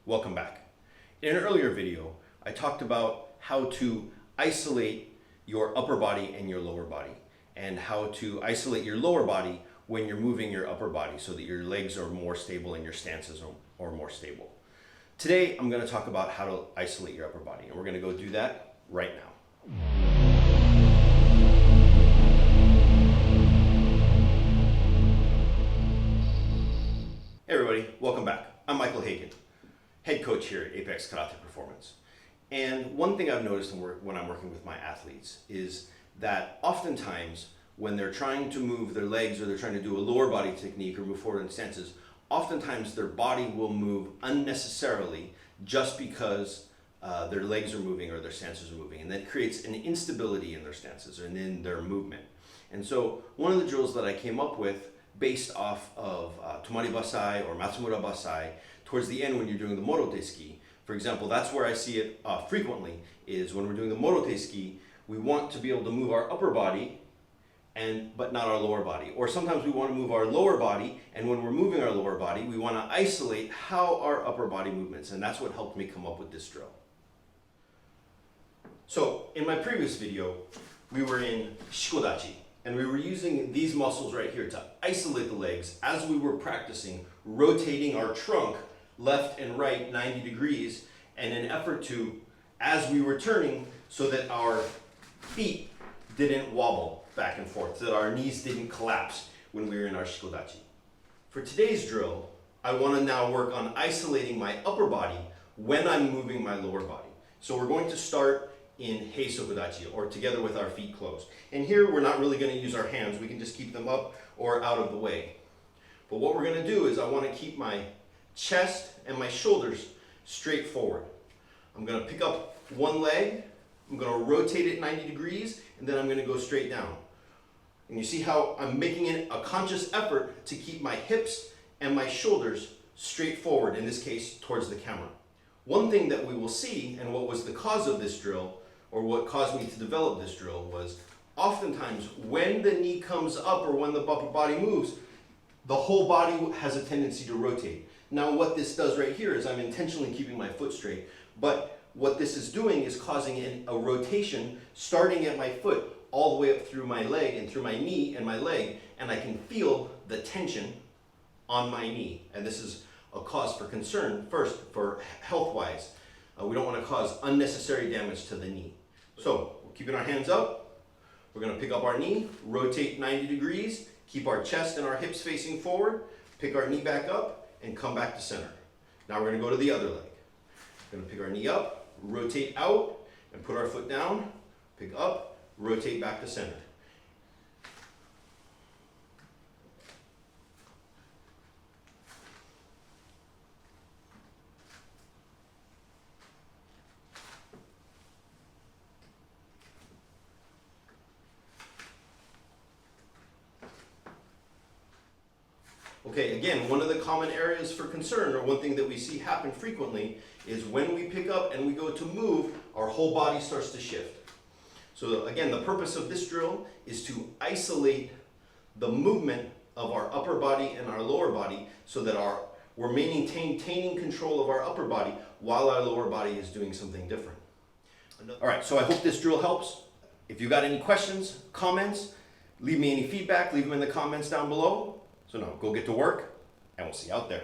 Welcome back. In an earlier video, I talked about how to isolate your upper body and your lower body, and how to isolate your lower body when you're moving your upper body so that your legs are more stable and your stances are more stable. Today, I'm going to talk about how to isolate your upper body, and we're going to go do that right now. Hey everybody, welcome back. I'm Michael Hagan, head coach here at Apex Kata Performance. And one thing I've noticed when I'm working with my athletes is that oftentimes when they're trying to move their legs or they're trying to do a lower body technique or move forward in stances, oftentimes their body will move unnecessarily just because their legs are moving or their stances are moving, and that creates an instability in their stances and in their movement. And so one of the drills that I came up with based off of Tomari Basai or Matsumura Basai, towards the end when you're doing the Morote ski, for example, that's where I see it frequently, is when we're doing the Morote ski, we want to be able to move our upper body but not our lower body. Or sometimes we want to move our lower body, and when we're moving our lower body, we want to isolate how our upper body movements, and that's what helped me come up with this drill. So in my previous video, we were in Shikodachi, and we were using these muscles right here to isolate the legs as we were practicing rotating our trunk left and right 90 degrees in an effort to, as we were turning, so that our feet didn't wobble back and forth, so that our knees didn't collapse when we were in our Shikodachi. For today's drill, I want to now work on isolating my upper body when I'm moving my lower body. So we're going to start in Heisokudachi, or together with our feet closed. And here we're not really going to use our hands, we can just keep them up or out of the way. But what we're going to do is I want to keep my chest and my shoulders straight forward. I'm going to pick up one leg, I'm going to rotate it 90 degrees, and then I'm going to go straight down. And you see how I'm making it a conscious effort to keep my hips and my shoulders straight forward, in this case towards the camera. One thing that we will see, and what was the cause of this drill, or what caused me to develop this drill, was oftentimes when the knee comes up or when the upper body moves, the whole body has a tendency to rotate. Now what this does right here is I'm intentionally keeping my foot straight, but what this is doing is causing a rotation starting at my foot all the way up through my leg and through my knee and my leg, and I can feel the tension on my knee. And this is a cause for concern, first, for health-wise. We don't want to cause unnecessary damage to the knee. So, we're keeping our hands up. We're going to pick up our knee, rotate 90 degrees, keep our chest and our hips facing forward, pick our knee back up, and come back to center. Now we're going to go to the other leg. We're going to pick our knee up, rotate out, and put our foot down, pick up, rotate back to center. Okay, again, one of the common areas for concern, or one thing that we see happen frequently, is when we pick up and we go to move, our whole body starts to shift. So again, the purpose of this drill is to isolate the movement of our upper body and our lower body so that we're maintaining control of our upper body while our lower body is doing something different. All right, so I hope this drill helps. If you got any questions, comments, leave me any feedback, leave them in the comments down below. So now, go get to work, and we'll see you out there.